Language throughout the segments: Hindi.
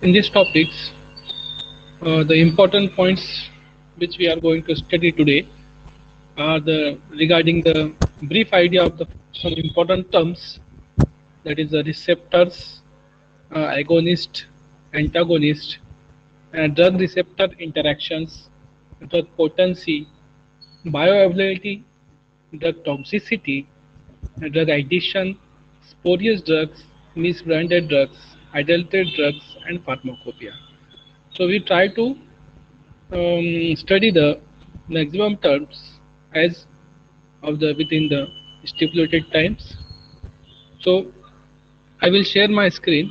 In these topics, the important points which we are going to study today are the regarding the brief idea of the some important terms, that is the receptors, agonist, antagonist, drug receptor interactions, drug potency, bioavailability, drug toxicity, drug addiction, spurious drugs, misbranded drugs, adulterated drugs, and pharmacopoeia. So we try to study the maximum terms as of the within the stipulated times. So I will share my screen.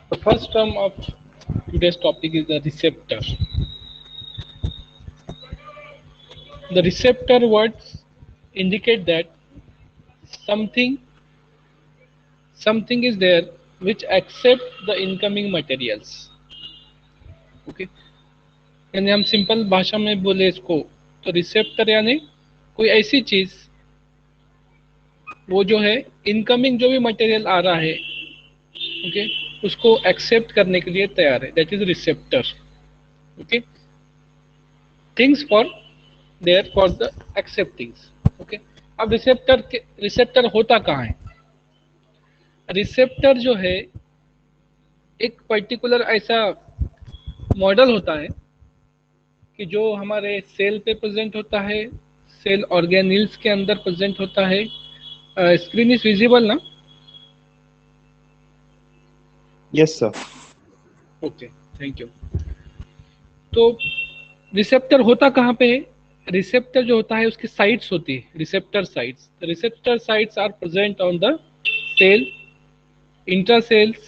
The first term of today's topic is the receptor. The receptor words indicate that something something is there which accept the incoming materials. Okay, यानी हम सिंपल भाषा में बोले इसको तो रिसेप्टर यानी कोई ऐसी चीज वो जो है इनकमिंग जो भी मटेरियल आ रहा है ओके उसको एक्सेप्ट करने के लिए तैयार है, that is receptor. Okay, things for there for the acceptings. Okay, अब रिसेप्टर होता कहाँ है? रिसेप्टर जो है एक पर्टिकुलर ऐसा मॉडल होता है कि जो हमारे सेल पे प्रेजेंट होता है, सेल ऑर्गेनिल्स के अंदर प्रेजेंट होता है. स्क्रीन इज विजिबल ना? Yes sir. Okay, thank you. तो रिसेप्टर होता कहाँ पे है? रिसेप्टर जो होता है उसकी साइट्स होती है, receptor sites. Receptor sites are present on the cell, intracells,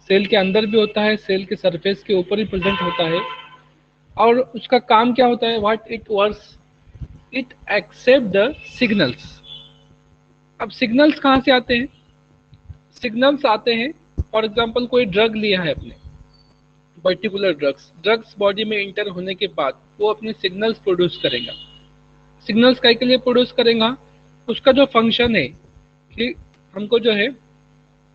cell के अंदर भी होता है, सेल के सरफेस के ऊपर ही प्रेजेंट होता है. और उसका काम क्या होता है? What it works, it accept the signals. अब सिग्नल्स कहाँ से आते हैं? सिग्नल्स आते हैं फॉर एग्जांपल कोई ड्रग लिया है अपने, पर्टिकुलर ड्रग्स बॉडी में इंटर होने के बाद वो अपने सिग्नल्स प्रोड्यूस करेगा. सिग्नल्स काय के लिए प्रोड्यूस करेगा? उसका जो फंक्शन है कि हमको जो है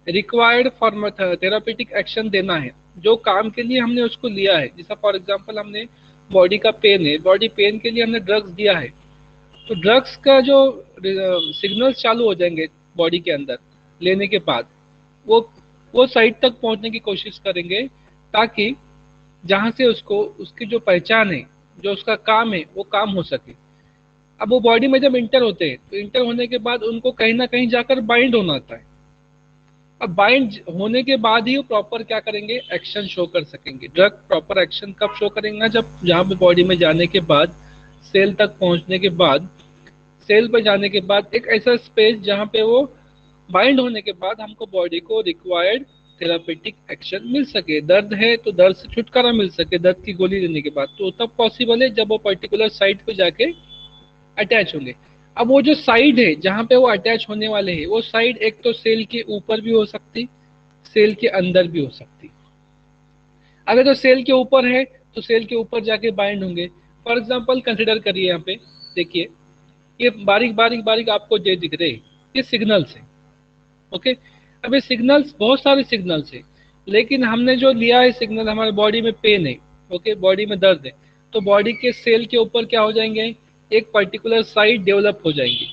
रिक्वायर्ड फॉर थेरापेटिक एक्शन देना है, जो काम के लिए हमने उसको लिया है. जैसा फॉर एग्जांपल हमने बॉडी का पेन है, बॉडी पेन के लिए हमने ड्रग्स दिया है, तो ड्रग्स का जो सिग्नल्स चालू हो जाएंगे बॉडी के अंदर लेने के बाद वो साइट तक पहुंचने की कोशिश करेंगे ताकि जहां से उसको उसकी जो पहचान है, जो उसका काम है वो काम हो सके. अब वो बॉडी में जब इंटर होते हैं तो इंटर होने के बाद उनको कहीं ना कहीं जाकर बाइंड होना होता है. अब बाइंड होने के बाद ही वो प्रॉपर क्या करेंगे? एक्शन शो कर सकेंगे. ड्रग प्रॉपर एक्शन कब शो करेंगे? जब जहाँ पे बॉडी में जाने के बाद, सेल तक पहुंचने के बाद, सेल पर जाने के बाद एक ऐसा स्पेस जहाँ पे वो बाइंड होने के बाद हमको बॉडी को रिक्वायर्ड थेरापेटिक एक्शन मिल सके. दर्द है तो दर्द से छुटकारा मिल सके दर्द की गोली लेने के बाद, तो तब पॉसिबल है जब वो पर्टिकुलर साइट पे जाके अटैच होंगे. अब वो जो साइड है जहाँ पे वो अटैच होने वाले हैं, वो साइड एक तो सेल के ऊपर भी हो सकती, सेल के अंदर भी हो सकती. अगर तो सेल के ऊपर है तो सेल के ऊपर जाके बाइंड होंगे. फॉर एग्जाम्पल कंसिडर करिए, यहाँ पे देखिए ये बारीक बारीक बारीक आपको जो दिख रहे हैं ये सिग्नल्स है. ओके, अब ये सिग्नल्स बहुत सारे सिग्नल्स है, लेकिन हमने जो लिया है सिग्नल, हमारे बॉडी में पेन है, ओके, बॉडी में दर्द है, तो बॉडी के सेल के ऊपर क्या हो जाएंगे? एक पर्टिकुलर साइड डेवलप हो जाएंगी.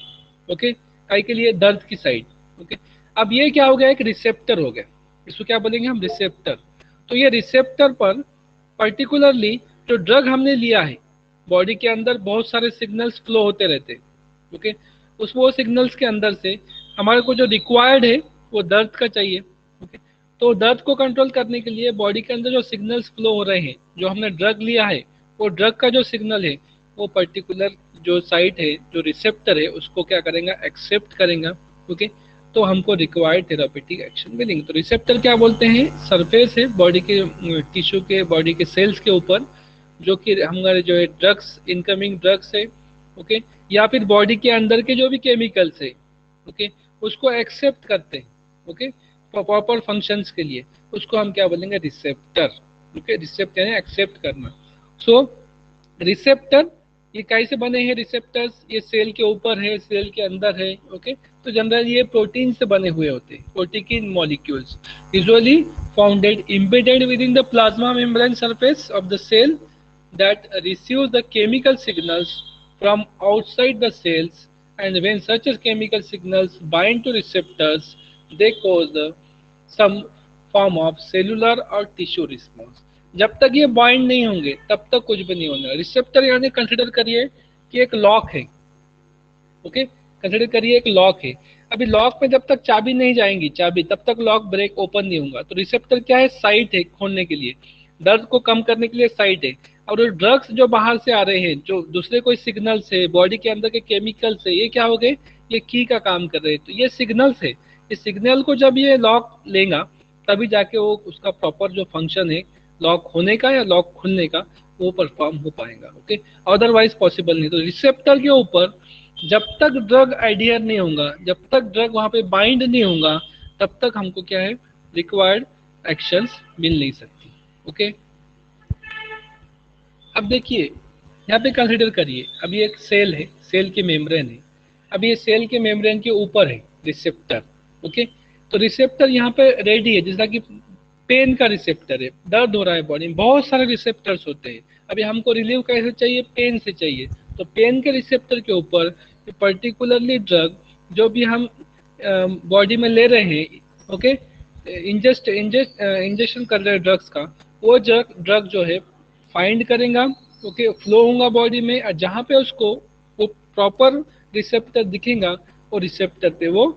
ओके, काय के लिए? दर्द की साइड. ओके, अब ये क्या हो गया? एक रिसेप्टर हो गया. इसको क्या बोलेंगे हम? रिसेप्टर. तो ये रिसेप्टर पर पर्टिकुलरली जो ड्रग हमने लिया है, बॉडी के अंदर बहुत सारे सिग्नल्स फ्लो होते रहते हैं. ओके, वो सिग्नल्स के अंदर से हमारे को जो रिक्वायर्ड है वो दर्द का चाहिए. ओके, तो दर्द को कंट्रोल करने के लिए बॉडी के अंदर जो सिग्नल्स फ्लो हो रहे हैं, जो हमने ड्रग लिया है, वो ड्रग का जो सिग्नल है वो पर्टिकुलर जो साइट है, जो रिसेप्टर है, उसको क्या करेगा? एक्सेप्ट करेगा. ओके, तो हमको रिक्वायर्ड थेरापेटिक एक्शन मिलेंगे. तो रिसेप्टर क्या बोलते हैं? सरफेस है बॉडी के टिश्यू के, बॉडी के सेल्स के ऊपर, जो कि हमारे जो है ड्रग्स, इनकमिंग ड्रग्स है, ओके, या फिर बॉडी के अंदर के जो भी केमिकल्स है, ओके, उसको एक्सेप्ट करते हैं, ओके, प्रॉपर फंक्शंस के लिए, उसको हम क्या बोलेंगे, रिसेप्टर, ओके, रिसेप्ट यानी एक्सेप्ट करना। सो रिसेप्टर ये कैसे बने हैं रिसेप्टर्स, ये सेल के ऊपर है, सेल के अंदर है, ओके, तो जनरली ये प्रोटीन से बने हुए होते हैं, protein molecules, usually founded embedded within the plasma membrane surface of the cell that receives the chemical signals from outside the cells, and when such as chemical signals bind to receptors they cause some form of cellular or tissue response। जब तक ये बाइंड नहीं होंगे तब तक कुछ भी नहीं होना। रिसेप्टर यानी कंसिडर करिए कि एक लॉक है, ओके, कंसिडर करिए एक लॉक है। अभी लॉक में जब तक चाबी नहीं जाएंगी चाबी, तब तक लॉक ब्रेक ओपन नहीं होगा। तो रिसेप्टर क्या है, साइट है खोलने के लिए, दर्द को कम करने के लिए साइट है। और ड्रग्स जो बाहर से आ रहे हैं, जो दूसरे कोई सिग्नल्स है, बॉडी के अंदर के केमिकल्स है, ये क्या हो गए, ये की का काम कर रहे हैं। तो ये सिग्नल्स है, इस सिग्नल को जब ये लॉक लेगा तभी जाके वो उसका प्रॉपर जो फंक्शन है लॉक होने का या लॉक खुलने का वो परफॉर्म हो पाएगा, ओके, अदरवाइज पॉसिबल नहीं। तो रिसेप्टर के ऊपर जब तक ड्रग एडियर नहीं होगा, जब तक ड्रग वहां पे बाइंड नहीं होगा, तब तक हमको क्या है, रिक्वायर्ड एक्शंस मिल नहीं सकती, ओके। अब देखिए यहाँ पे कंसिडर करिए, अभी एक सेल है, सेल की मेम्ब्रेन है, अभी ये सेल के मेम्ब्रेन के ऊपर है रिसेप्टर, ओके। तो रिसेप्टर यहाँ पे रेडी है, जैसा कि पेन का रिसेप्टर है, दर्द हो रहा है बॉडी में, बहुत सारे रिसेप्टर्स होते हैं। अभी हमको रिलीव कैसे चाहिए, पेन से चाहिए, तो पेन के रिसेप्टर के ऊपर पर्टिकुलरली ड्रग जो भी हम बॉडी में ले रहे हैं, ओके, इंजेक्शन कर रहे हैं ड्रग्स का, वो ड्रग जो है फाइंड करेगा, ओके, फ्लो होगा बॉडी में, और जहाँ पे उसको वो प्रॉपर रिसेप्टर दिखेगा वो रिसेप्टर पे वो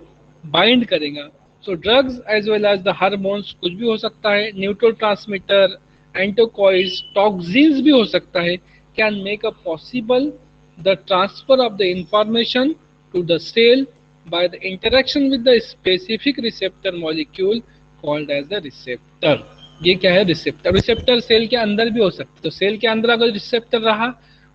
बाइंड करेगा। So drugs as well as the hormones, कुछ भी हो सकता है, न्यूरोट्रांसमीटर, एंटोकॉइड्स, टॉक्सिन्स भी हो सकता है, can make a possible the transfer of the information to the cell by the interaction with the specific receptor molecule called as the receptor। ये क्या है, रिसेप्टर। रिसेप्टर सेल के अंदर भी हो सकता है, तो सेल के अंदर अगर रिसेप्टर रहा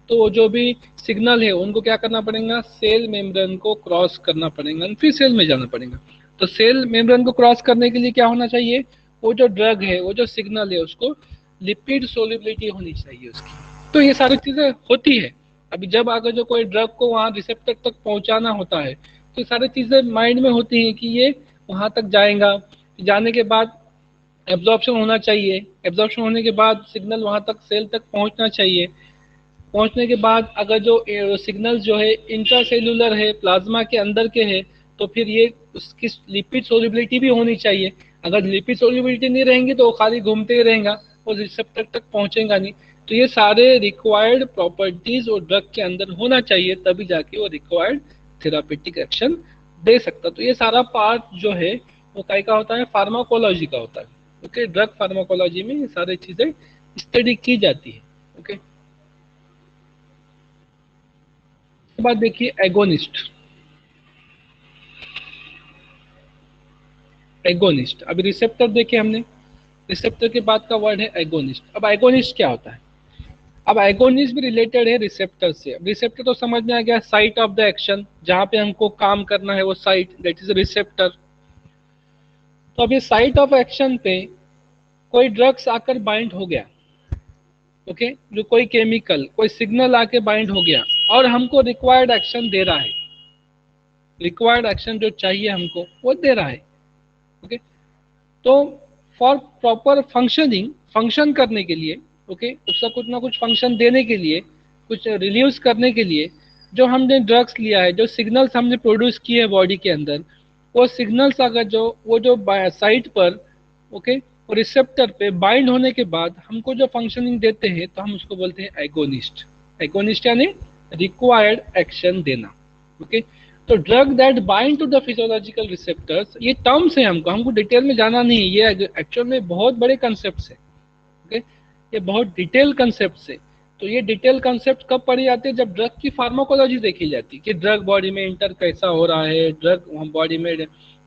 तो जो भी सिग्नल है उनको क्या करना पड़ेगा, सेल मेम्ब्रेन को क्रॉस करना पड़ेगा, फिर सेल में जाना पड़ेगा। तो सेल मेम्ब्रेन को क्रॉस करने के लिए क्या होना चाहिए, वो जो ड्रग है, वो जो सिग्नल है, उसको लिपिड सोल्युबिलिटी होनी चाहिए उसकी। तो ये सारी चीजें होती है। अभी जब अगर जो कोई ड्रग को वहां रिसेप्टर तक पहुंचाना होता है तो सारी चीजें माइंड में होती हैं कि ये वहां तक जाएगा, जाने के बाद एब्जॉर्प्शन होना चाहिए, एब्जॉर्प्शन होने के बाद सिग्नल वहां तक सेल तक पहुंचना चाहिए, पहुंचने के बाद अगर जो सिग्नल जो है इंट्रासेल्युलर है, प्लाज्मा के अंदर के है, तो फिर ये उसकी लिपिड सोल्युबिलिटी भी होनी चाहिए। अगर लिपिड सोल्युबिलिटी नहीं रहेंगी तो वो खाली घूमते ही रहेगा, वो रिसेप्टर तक पहुंचेगा नहीं। तो ये सारे रिक्वायर्ड प्रॉपर्टीज और ड्रग के अंदर होना चाहिए, तभी जाके वो रिक्वायर्ड थेरापेटिक एक्शन दे सकता। तो ये सारा पार्ट जो है वो काय का होता है, फार्माकोलॉजी का होता है, ओके। ड्रग फार्माकोलॉजी में ये सारी चीजें स्टडी की जाती है, ओके। बाद देखिए एगोनिस्ट। एगोनिस्ट, अभी रिसेप्टर देखे हमने, रिसेप्टर के बाद का वर्ड है एगोनिस्ट। अब एगोनिस्ट क्या होता है, अब एगोनिस्ट भी रिलेटेड है रिसेप्टर से। रिसेप्टर तो समझ में आ गया, साइट ऑफ द एक्शन, जहां पे हमको काम करना है वो साइट, दैट इज रिसेप्टर। तो अभी साइट ऑफ एक्शन पे कोई ड्रग्स आकर बाइंड हो गया, ओके, जो कोई केमिकल, कोई सिग्नल आके बाइंड हो गया और हमको रिक्वायर्ड एक्शन दे रहा है, रिक्वायर्ड एक्शन जो चाहिए हमको वो दे रहा है, ओके। तो फॉर प्रॉपर फंक्शनिंग, फंक्शन करने के लिए, ओके, उसका कुछ ना कुछ फंक्शन देने के लिए, कुछ रिलीज करने के लिए, जो हमने ड्रग्स लिया है, जो सिग्नल्स हमने प्रोड्यूस किए हैं बॉडी के अंदर, वो सिग्नल्स अगर जो वो जो साइट पर, ओके, और रिसेप्टर पे बाइंड होने के बाद हमको जो फंक्शनिंग देते हैं तो हम उसको बोलते हैं एगोनिस्ट। एगोनिस्ट यानी रिक्वायर्ड एक्शन देना, ओके। तो drug that bind to the physiological receptors, ये टर्म्स है, हमको डिटेल में जाना नहीं है, ये एक्चुअल में बहुत बड़े कंसेप्ट है, ओके, ये बहुत डिटेल कंसेप्ट है। तो ये डिटेल कंसेप्ट कब पढ़ी जाती है, जब ड्रग की फार्माकोलॉजी देखी जाती है कि ड्रग बॉडी में इंटर कैसा हो रहा है, ड्रग बॉडी में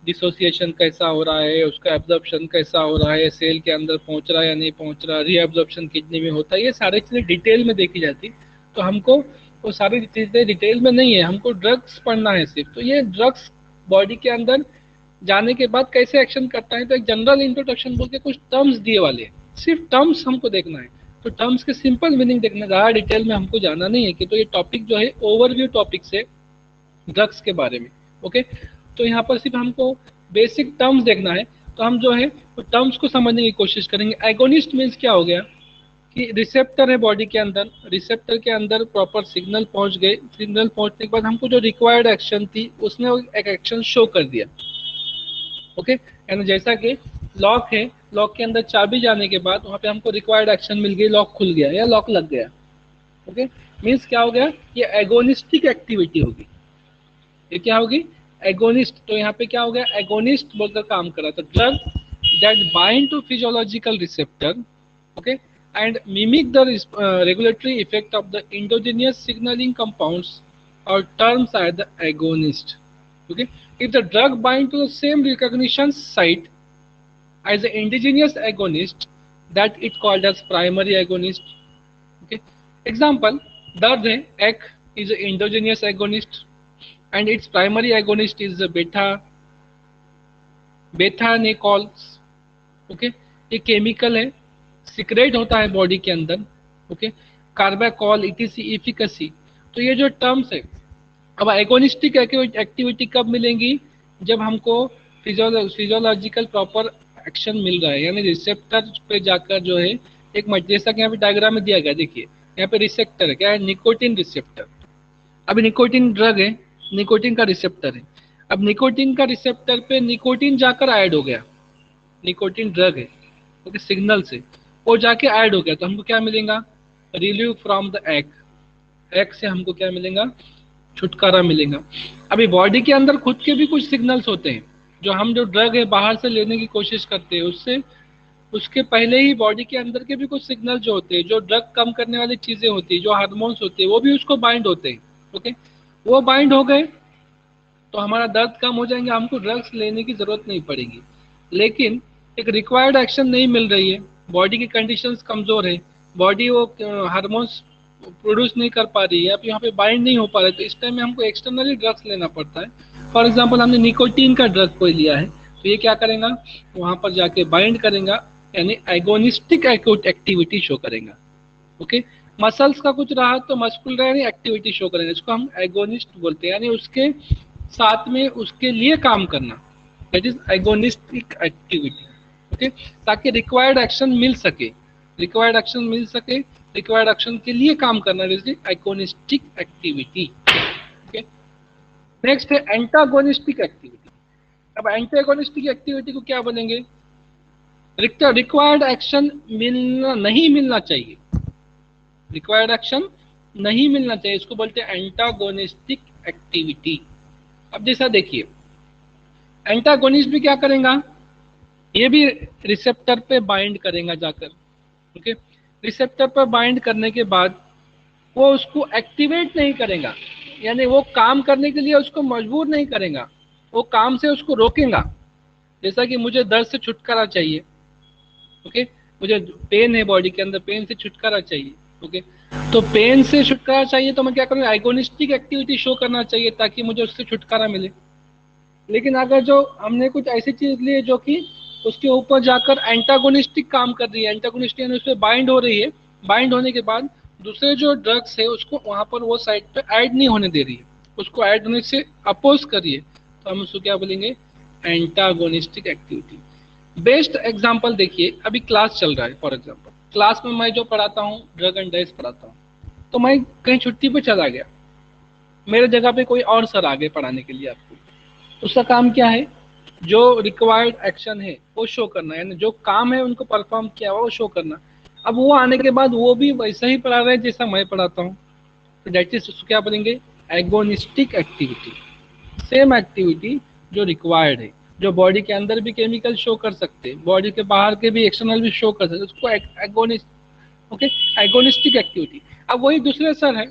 डिसोसिएशन कैसा हो रहा है, उसका एब्जॉर्प्शन कैसा हो रहा है, सेल के अंदर पहुंच रहा है या नहीं पहुंच रहा, रीएब्जॉर्प्शन कितने में होता है, ये सारी चीज़ें डिटेल में देखी जाती। तो हमको वो सारी चीज़ें डिटेल में नहीं है, हमको ड्रग्स पढ़ना है सिर्फ। तो ये ड्रग्स बॉडी के अंदर जाने के बाद कैसे एक्शन करता है, तो एक जनरल इंट्रोडक्शन बोल के कुछ टर्म्स दिए वाले हैं, सिर्फ टर्म्स हमको देखना है। तो टर्म्स के सिंपल मीनिंग देखना, ज़्यादा डिटेल में हमको जाना नहीं है कि। तो ये टॉपिक जो है ओवरव्यू टॉपिक से ड्रग्स के बारे में। ओके, तो यहाँ पर सिर्फ हमको बेसिक टर्म्स देखना है। तो हम जो है वो टर्म्स को समझने की कोशिश करेंगे। एगोनिस्ट मीन्स क्या हो गया कि रिसेप्टर है बॉडी के अंदर, रिसेप्टर के अंदर प्रॉपर सिग्नल पहुंच गए, सिग्नल पहुंचने के बाद हमको जो रिक्वायर्ड एक्शन थी उसने एक एक्शन शो कर दिया। ओके, यानी जैसा कि लॉक है, लॉक के अंदर चाबी जाने के बाद वहां पे हमको रिक्वायर्ड एक्शन मिल गई, लॉक खुल गया या लॉक लग गया। ओके, मीन्स क्या हो गया, ये एगोनिस्टिक एक्टिविटी होगी। ये क्या होगी, एगोनिस्ट। तो यहाँ पे क्या हो गया, एगोनिस्ट बोलकर काम कर रहा था। Drug that bind to physiological receptor, okay, and mimic the regulatory effect of the endogenous signalling compounds और terms are the agonist. Okay, if the drug binds to the same recognition site as the indigenous agonist, that it called as primary agonist. Okay, example, दर्द है, एक is an endogenous agonist and its primary agonist is the beta nicols. Okay, ये केमिकल है, सिक्रेट होता है बॉडी के अंदर। Okay, carbachol etc efficacy. तो ये जो टर्म्स है, अब एगोनिस्टिक एक्टिविटी कब मिलेंगी, जब हमको फिजियोलॉजिकल प्रॉपर एक्शन मिल रहा है, यानी रिसेप्टर पे जाकर जो है एक जैसा कि यहाँ पे डायग्राम में दिया गया, देखिए यहाँ पे रिसेप्टर है, क्या है, निकोटिन रिसेप्टर। अभी निकोटिन ड्रग है, निकोटिन का रिसेप्टर है। अब निकोटिन का रिसेप्टर पे निकोटिन जाकर ऐड हो गया, निकोटिन ड्रग है, ओके, सिग्नल से वो जाके ऐड हो गया, तो हमको क्या मिलेगा, रिलीव फ्रॉम द एग से हमको क्या मिलेगा, छुटकारा मिलेगा। अभी बॉडी के अंदर खुद के भी कुछ सिग्नल्स होते हैं, जो हम जो ड्रग है बाहर से लेने की कोशिश करते हैं, उससे उसके पहले ही बॉडी के अंदर के भी कुछ सिग्नल जो होते हैं, जो ड्रग कम करने वाली चीजें होती है, जो हार्मोन्स होते हैं, वो भी उसको बाइंड होते हैं। ओके, वो बाइंड हो गए तो हमारा दर्द कम हो जाएंगे, हमको ड्रग्स लेने की जरूरत नहीं पड़ेगी। लेकिन एक रिक्वायर्ड एक्शन नहीं मिल रही है, बॉडी की कंडीशंस कमजोर है, बॉडी वो हार्मोन्स प्रोड्यूस नहीं कर पा रही है, अब यहाँ पे बाइंड नहीं हो पा रहा है, तो इस टाइम में हमको एक्सटर्नली ड्रग्स लेना पड़ता है। फॉर एग्जांपल, हमने निकोटीन का ड्रग कोई लिया है, तो ये क्या करेगा, वहां पर जाके बाइंड करेगा, यानी एगोनिस्टिक एक्टिविटी शो करेगा। ओके, मसल्स का कुछ रहा तो मस्कुलर एक्टिविटी शो करेगा, इसको हम एगोनिस्ट बोलते हैं, यानी उसके साथ में उसके लिए काम करना, that is agonistic activity. Okay, ताकि रिक्वायर्ड एक्शन मिल सके, रिक्वायर्ड एक्शन मिल सके, रिक्वायर्ड एक्शन के लिए काम करना, एगोनिस्टिक एक्टिविटी। ओके, नेक्स्ट है एंटागोनिस्टिक एक्टिविटी। अब एंटागोनिस्टिक एक्टिविटी को क्या बोलेंगे, रिक्वायर्ड एक्शन नहीं मिलना चाहिए, रिक्वायर्ड एक्शन नहीं मिलना चाहिए, इसको बोलते हैं एंटागोनिस्टिक एक्टिविटी। अब जैसा देखिए, एंटागोनिस्ट भी क्या करेगा, ये भी रिसेप्टर पे बाइंड करेगा जाकर। ओके, रिसेप्टर पर बाइंड करने के बाद वो उसको एक्टिवेट नहीं करेगा, यानी वो काम करने के लिए उसको मजबूर नहीं करेगा, वो काम से उसको रोकेगा। जैसा कि मुझे दर्द से छुटकारा चाहिए, ओके, मुझे पेन है बॉडी के अंदर, पेन से छुटकारा चाहिए। ओके, तो पेन से छुटकारा चाहिए तो मैं क्या करूँगा, एगोनिस्टिक एक्टिविटी शो करना चाहिए ताकि मुझे उससे छुटकारा मिले। लेकिन अगर जो हमने कुछ ऐसी चीज ली है जो कि उसके ऊपर जाकर एंटागोनिस्टिक काम कर रही है, एंटागोनिस्टिक यानी उस पर बाइंड हो रही है, बाइंड होने के बाद दूसरे जो ड्रग्स है उसको वहां पर वो साइड पे ऐड नहीं होने दे रही है, उसको ऐड होने से अपोज कर रही है, तो हम उसको क्या बोलेंगे, एंटागोनिस्टिक एक्टिविटी। बेस्ट एग्जाम्पल देखिए, अभी क्लास चल रहा है, फॉर एग्जाम्पल क्लास में मैं जो पढ़ाता हूँ, ड्रग एंड डाइस पढ़ाता हूँ, तो मैं कहीं छुट्टी पे चला गया, मेरे जगह पे कोई और सर आ गए पढ़ाने के लिए आपको, उसका काम क्या है, जो रिक्वायर्ड एक्शन है वो शो करना, यानी जो काम है उनको परफॉर्म किया हुआ वो शो करना। अब वो आने के बाद वो भी वैसा ही पढ़ा रहे हैं जैसा मैं पढ़ाता हूँ, तो दैट इज उसको क्या बोलेंगे, एगोनिस्टिक एक्टिविटी। सेम एक्टिविटी जो रिक्वायर्ड है, जो बॉडी के अंदर भी केमिकल शो कर सकते हैं, बॉडी के बाहर के भी एक्सटर्नल भी शो कर सकते, उसको एगोनिस्ट, ओके, एगोनिस्टिक एक्टिविटी। अब वही दूसरे सर है,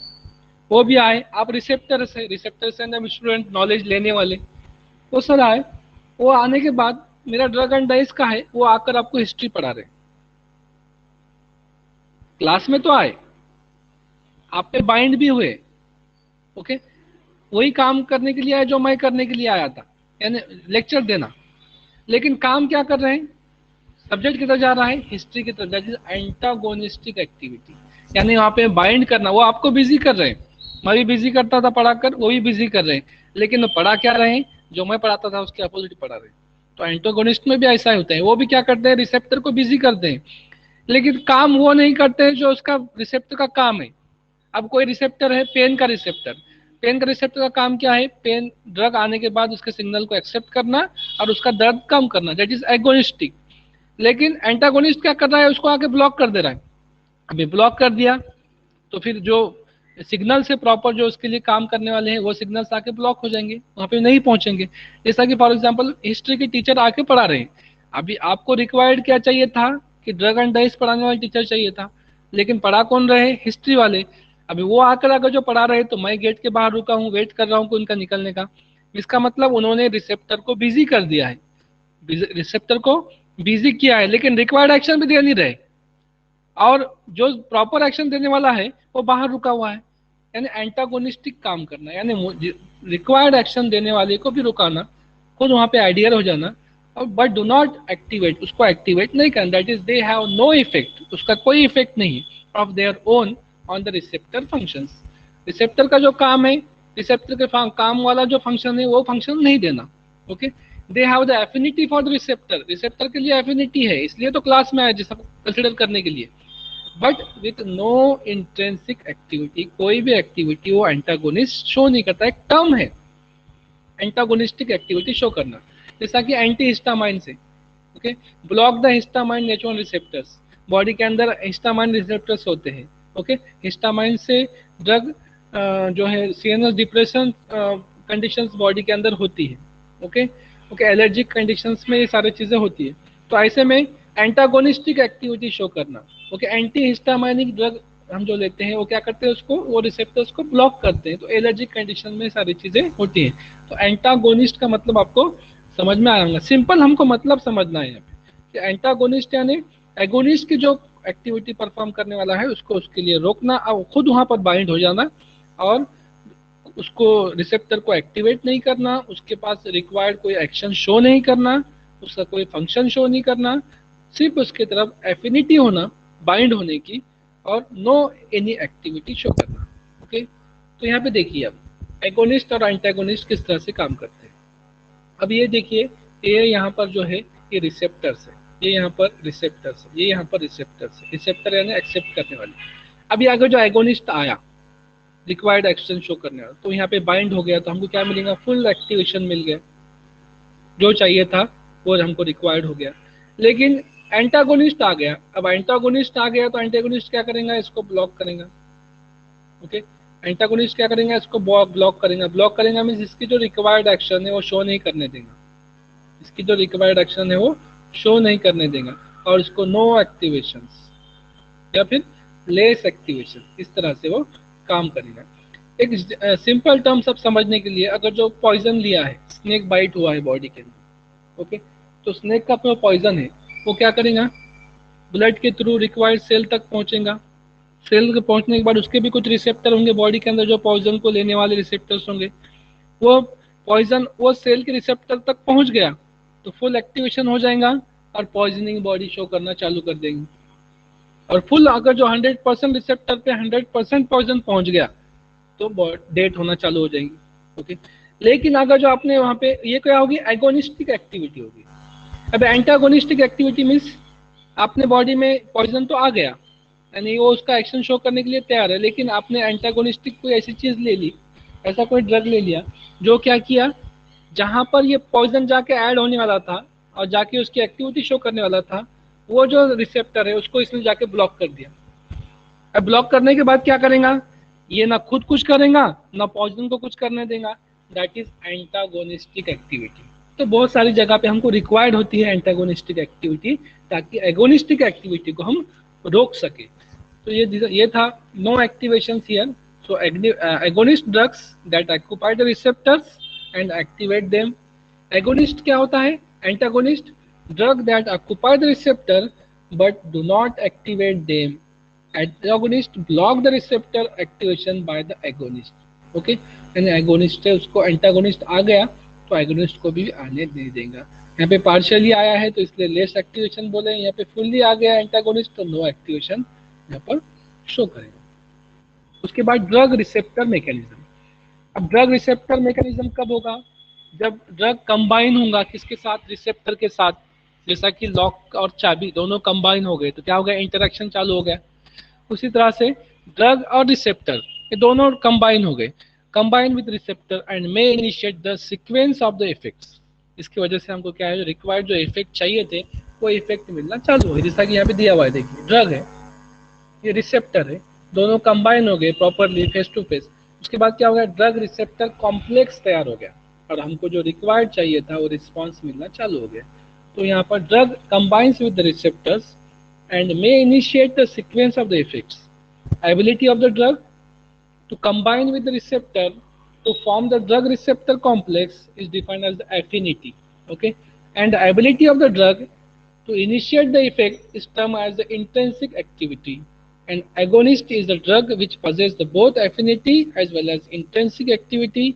वो भी आए, आप रिसेप्टर से हम स्टूडेंट नॉलेज लेने वाले, वो सर आए, वो आने के बाद मेरा ड्रग एंड डाइस का है, वो आकर आपको हिस्ट्री पढ़ा रहे, क्लास में तो आए, आप पे बाइंड भी हुए, ओके, वही काम करने के लिए आए जो मैं करने के लिए आया था, यानी लेक्चर देना, लेकिन काम क्या कर रहे हैं, सब्जेक्ट की तरफ जा रहा है, हिस्ट्री की तरफ, दैट इज एंटागोनिस्टिक एक्टिविटी, यानी वहां पे बाइंड करना, वो आपको बिजी कर रहे हैं, मैं भी बिजी करता था पढ़ाकर, वो भी बिजी कर रहे हैं, लेकिन वो पढ़ा क्या रहे हैं, जो मैं पढ़ाता था उसके अपोजिट पढ़ा रहे हैं। तो एंटागोनिस्ट में भी ऐसा ही होता है, वो भी क्या करते हैं, रिसेप्टर को बिजी करते हैं, लेकिन काम वो नहीं करते हैं जो उसका रिसेप्टर का काम है। अब कोई रिसेप्टर है, पेन का रिसेप्टर, पेन का रिसेप्टर का काम क्या है, पेन ड्रग आने के बाद उसके सिग्नल को एक्सेप्ट करना और उसका दर्द कम करना, दैट इज एगोनिस्टिक। लेकिन एंटागोनिस्ट क्या कर रहा है, उसको आके ब्लॉक कर दे रहा है। अभी ब्लॉक कर दिया तो फिर जो सिग्नल से प्रॉपर जो उसके लिए काम करने वाले हैं वो सिग्नल्स आके ब्लॉक हो जाएंगे, वहां पे नहीं पहुंचेंगे। जैसा कि फॉर एग्जांपल हिस्ट्री के टीचर आके पढ़ा रहे हैं, अभी आपको रिक्वायर्ड क्या चाहिए था कि ड्रग एंड डाइस पढ़ाने वाले टीचर चाहिए था, लेकिन पढ़ा कौन रहे, हिस्ट्री वाले। अभी वो आकर अगर जो पढ़ा रहे तो मैं गेट के बाहर रुका हूँ, वेट कर रहा हूँ उनका निकलने का, इसका मतलब उन्होंने रिसेप्टर को बिजी कर दिया है, रिसेप्टर को बिजी किया है, लेकिन रिक्वायर्ड एक्शन भी दे नहीं रहे, और जो प्रॉपर एक्शन देने वाला है वो बाहर रुका हुआ है, यानी एंटागोनिस्टिक काम करना, यानी रिक्वायर्ड एक्शन देने वाले को भी रुकाना, खुद वहां पे आइडियल हो जाना, और बट डू नॉट एक्टिवेट, उसको एक्टिवेट नहीं करना, that is they have no effect, उसका कोई इफेक्ट नहीं of their own on the receptor functions. Receptor का जो काम है, रिसेप्टर के काम वाला जो फंक्शन है वो फंक्शन नहीं देना, okay. They have the affinity for the receptor, receptor के लिए एफिनिटी है, इसलिए तो क्लास में आया जिसको कंसिडर करने के लिए, but with no intrinsic activity, कोई भी एक्टिविटी वो एंटागोनिस्ट शो नहीं करता, एक टर्म है एंटागोनिस्टिक एक्टिविटी शो करना, जैसा कि एंटी हिस्टामाइन से, okay, block the histamine natural receptors, body के अंदर हिस्टामाइन रिसेप्टर्स होते हैं, ओके, हिस्टामाइन से ड्रग जो है सीएनएस डिप्रेशन कंडीशंस बॉडी के अंदर होती है, ओके ओके, एलर्जिक कंडीशंस में ये सारी चीजें होती है, तो ऐसे में एंटागोनिस्टिक एक्टिविटी शो करना, ओके, एंटी हिस्टामाइनिक ड्रग हम जो लेते हैं वो क्या करते हैं, उसको वो रिसेप्टर्स को ब्लॉक करते हैं, तो एलर्जिक कंडीशन में सारी चीजें होती हैं। तो एंटागोनिस्ट का मतलब आपको समझ में आएगा, सिंपल हमको मतलब समझना है यहाँ पे कि एंटागोनिस्ट यानी एगोनिस्ट की जो एक्टिविटी परफॉर्म करने वाला है उसको उसके लिए रोकना और खुद वहां पर बाइंड हो जाना, और उसको रिसेप्टर को एक्टिवेट नहीं करना, उसके पास रिक्वायर्ड कोई एक्शन शो नहीं करना, उसका कोई फंक्शन शो नहीं करना, सिर्फ उसके तरफ एफिनिटी होना, बाइंड होने की, और नो एनी एक्टिविटी शो करना, ओके। तो यहाँ पे देखिए अब एगोनिस्ट और एंटागोनिस्ट किस तरह से काम करते हैं। अब ये देखिए, ये यहाँ पर जो है ये रिसेप्टर्स है, ये यहाँ पर रिसेप्टर्स है, ये यहाँ पर रिसेप्टर्स है, रिसेप्टर यानी एक्सेप्ट करने वाले। अभी आगे जो एगोनिस्ट आया रिक्वायर्ड एक्शन शो करने वाला, तो यहाँ पे बाइंड हो गया, तो हमको क्या मिलेगा, फुल एक्टिवेशन मिल गया, जो चाहिए था वो हमको रिक्वायर्ड हो गया। लेकिन एंटागोनिस्ट आ गया, अब एंटागोनिस्ट आ गया तो एंटागोनिस्ट क्या करेगा, इसको ब्लॉक करेगा, ओके, एंटागोनिस्ट क्या करेगा, इसको ब्लॉक करेगा, ब्लॉक करेगा मीन्स इसकी जो रिक्वायर्ड एक्शन है वो शो नहीं करने देगा, इसकी जो रिक्वायर्ड एक्शन है वो शो नहीं करने देगा, और इसको नो एक्टिवेशन या फिर लेस एक्टिवेशन, इस तरह से वो काम करेगा। एक सिंपल टर्म सब समझने के लिए, अगर जो पॉइजन लिया है, स्नेक बाइट हुआ है बॉडी के अंदर, ओके, तो स्नेक का जो पॉइजन है वो क्या करेगा, ब्लड के थ्रू रिक्वायर्ड सेल तक पहुंचेगा, सेल के पहुंचने के बाद उसके भी कुछ रिसेप्टर होंगे बॉडी के अंदर, जो पॉइजन को लेने वाले रिसेप्टर्स होंगे, वो पॉइजन वो सेल के रिसेप्टर तक पहुंच गया तो फुल एक्टिवेशन हो जाएगा और पॉइजनिंग बॉडी शो करना चालू कर देंगे। और फुल अगर जो 100% रिसेप्टर पे 100% पॉइजन पहुंच गया तो डेट होना चालू हो जाएगी, ओके। लेकिन अगर जो आपने वहां पे ये क्या होगी, एगोनिस्टिक एक्टिविटी होगी। अब एंटागोनिस्टिक एक्टिविटी मीन्स आपने बॉडी में पॉइजन तो आ गया, यानी वो उसका एक्शन शो करने के लिए तैयार है, लेकिन आपने एंटागोनिस्टिक कोई ऐसी चीज ले ली, ऐसा कोई ड्रग ले लिया जो क्या किया, जहां पर ये पॉइजन जाके ऐड होने वाला था और जाके उसकी एक्टिविटी शो करने वाला था, वो जो रिसेप्टर है उसको इसने जाके ब्लॉक कर दिया। अब ब्लॉक करने के बाद क्या करेगा, ये ना खुद कुछ करेगा ना पॉइजन को कुछ करने देगा, दैट इज एंटागोनिस्टिक एक्टिविटी। तो बहुत सारी जगह पे हमको रिक्वायर्ड होती है एंटागोनिस्टिक एक्टिविटी, ताकि एगोनिस्टिक एक्टिविटी को हम रोक सके। तो ये था no activation here, so agonist drugs that occupy the receptors and activate them agonist क्या होता है? Antagonist, drug that occupy the receptor but do not activate them. Antagonist block the receptor activation by the agonist. Okay, यानी एगोनिस्ट है उसको एंटागोनिस्ट आ गया तो एगोनिस्ट को भी आने नहीं देगा. यहाँ पे पार्शियली आया है तो इसलिए लेस एक्टिवेशन बोले, यहाँ पे फुल्ली आ गया एंटागोनिस्ट तो नो एक्टिवेशन यहाँ पर शो करेगा. उसके बाद ड्रग रिसेप्टर मैकेनिज्म. अब ड्रग रिसेप्टर मैकेनिज्म कब होगा? जब ड्रग कंबाइन होगा किसके साथ? रिसेप्टर के साथ. जैसा कि लॉक और चाबी दोनों कंबाइन हो गए तो क्या हो गया? इंटरेक्शन चालू हो गया. उसी तरह से ड्रग और रिसेप्टर ये दोनों कंबाइन हो गए, combine with receptor and may initiate the sequence of the effects. इसकी वजह से हमको क्या है, जो रिक्वायर्ड जो इफेक्ट चाहिए थे वो इफेक्ट मिलना चालू हो. जैसा कि यहाँ पे दिया हुआ है, देखिए ड्रग है, ये रिसेप्टर है, दोनों कंबाइन हो गए प्रॉपरली फेस टू फेस. उसके बाद क्या हो गया? ड्रग रिसेप्टर कॉम्प्लेक्स तैयार हो गया और हमको जो रिक्वायर्ड चाहिए था वो रिस्पॉन्स मिलना चालू हो गया. तो यहाँ पर drug combines with the receptors and may initiate the sequence of the effects. Ability of the drug to combine with the receptor to form the drug receptor complex is defined as the affinity. Okay, and the ability of the drug to initiate the effect is termed as the intrinsic activity. And agonist is the drug which possesses the both affinity as well as intrinsic activity.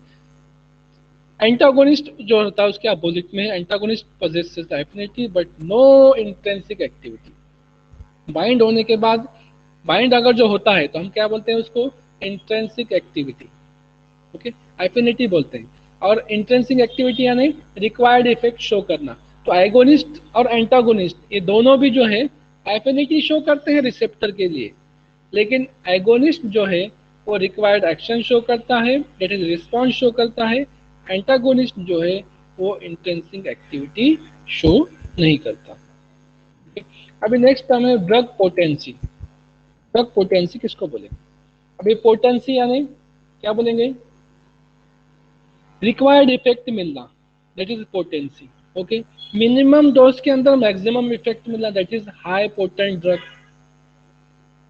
Antagonist जो होता है उसके अपोजिट में, antagonist possesses the affinity but no intrinsic activity. Bind होने के बाद, बाइंड अगर जो होता है तो हम क्या बोलते हैं उसको? Intrinsic activity. ओके, एफिनिटी बोलते हैं. और इंट्रेंसिक एक्टिविटी यानी रिक्वायर्ड इफेक्ट शो करना. तो एगोनिस्ट और एंटागोनिस्ट ये दोनों भी जो है एफिनिटी शो करते हैं रिसेप्टर के लिए, लेकिन एगोनिस्ट जो है वो रिक्वायर्ड एक्शन शो करता है, दैट इज रिस्पॉन्स शो करता है. एंटागोनिस्ट जो है वो इंट्रेंसिक एक्टिविटी शो नहीं करता. अभी नेक्स्ट टर्म है ड्रग पोटेंसी. ड्रग पोटेंसी किसको बोलेंगे? अभी पोटेंसी यानी क्या बोलेंगे? रिक्वायर्ड इफेक्ट मिलना, that is potency. Okay, minimum dose के अंदर मैक्सिमम इफेक्ट मिलना, that is high potent drug.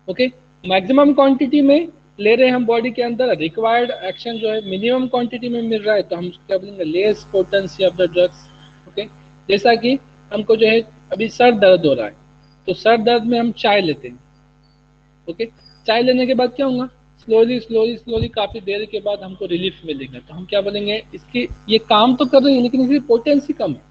Okay, maximum quantity में ले रहे हैं हम बॉडी के अंदर, रिक्वायर्ड एक्शन जो है मिनिमम क्वांटिटी में मिल रहा है तो हम क्या बोलेंगे? Less potency of the drugs. Okay, जैसा कि हमको जो है अभी सर दर्द हो रहा है तो सर दर्द में हम चाय लेते हैं. ओके, चाय लेने के बाद क्या होगा? स्लोली स्लोली स्लोली काफी देर के बाद हमको रिलीफ मिलेगा तो हम क्या बोलेंगे? इसकी ये काम तो कर रही है लेकिन इसकी पोटेंसी कम है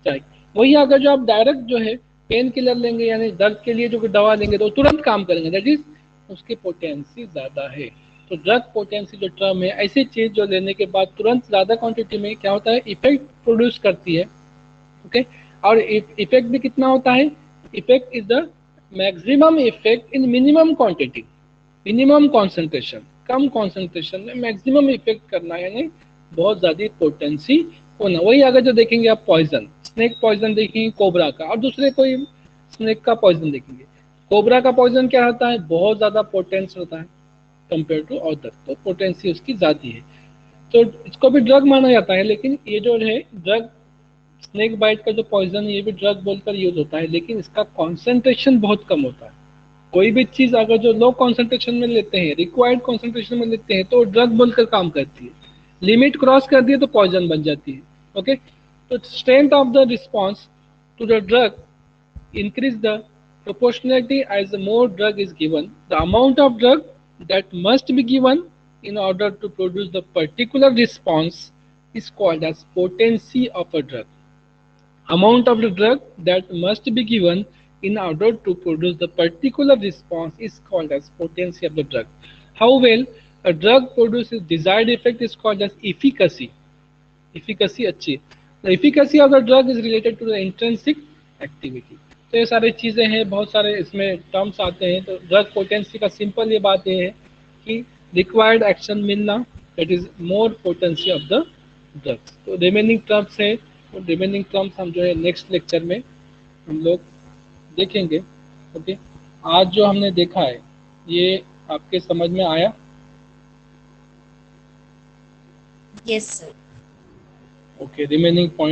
चाय. वही अगर जो आप डायरेक्ट जो है पेन किलर लेंगे यानी दर्द के लिए जो दवा लेंगे तो तुरंत काम करेंगे, दैट इज उसकी पोटेंसी ज्यादा है. तो ड्रग पोटेंसी जो टर्म है, ऐसी चीज जो लेने के बाद तुरंत ज्यादा क्वांटिटी में क्या होता है? इफेक्ट प्रोड्यूस करती है. ओके, और इफेक्ट भी कितना होता है? Effect is the maximum effect in minimum quantity, minimum concentration, come concentration में मैक्सिमम इफेक्ट करना यानी बहुत ज्यादा पोटेंसी होना. वही अगर जो देखेंगे आप पॉइजन, स्नेक पॉइजन देखेंगे कोबरा का, और दूसरे कोई स्नेक का पॉइजन देखेंगे, कोबरा का पॉइजन क्या होता है? बहुत ज्यादा पोटेंस होता है कंपेयर टू अदर, तो पोटेंसी उसकी ज्यादा है. तो इसको भी ड्रग माना जाता है, लेकिन ये जो है ड्रग स्नेक बाइट का जो पॉइजन है ये भी ड्रग बोलकर यूज होता है, लेकिन इसका कॉन्सेंट्रेशन बहुत कम होता है. कोई भी चीज अगर जो लो कॉन्सेंट्रेशन में लेते हैं, रिक्वायर्ड कॉन्सेंट्रेशन में लेते हैं तो ड्रग बोलकर काम करती है. लिमिट क्रॉस कर दिए तो पॉइजन बन जाती है. ओके, तो strength of the response to the drug increase the proportionality as the more drug is given. The amount of drug that must be given in order to produce the particular response is called as potency of a drug. Amount of the drug that must be given in order to produce the particular response is called as potency of the drug. How well a drug produces desired effect is called as efficacy. Efficacy अच्छी. The efficacy of the drug is related to the intrinsic activity. तो ये सारी चीजें हैं, बहुत सारे इसमें टर्म्स आते हैं. तो ड्रग पोटेंसी का सिंपल ये बात ये है कि रिक्वायर्ड एक्शन मिलना, that is more potency of the drugs. तो रिमेनिंग टर्म्स है, तो रिमेनिंग टर्म्स हम जो है नेक्स्ट लेक्चर में हम लोग देखेंगे. ओके, आज जो हमने देखा है ये आपके समझ में आया? Yes sir. Okay, remaining point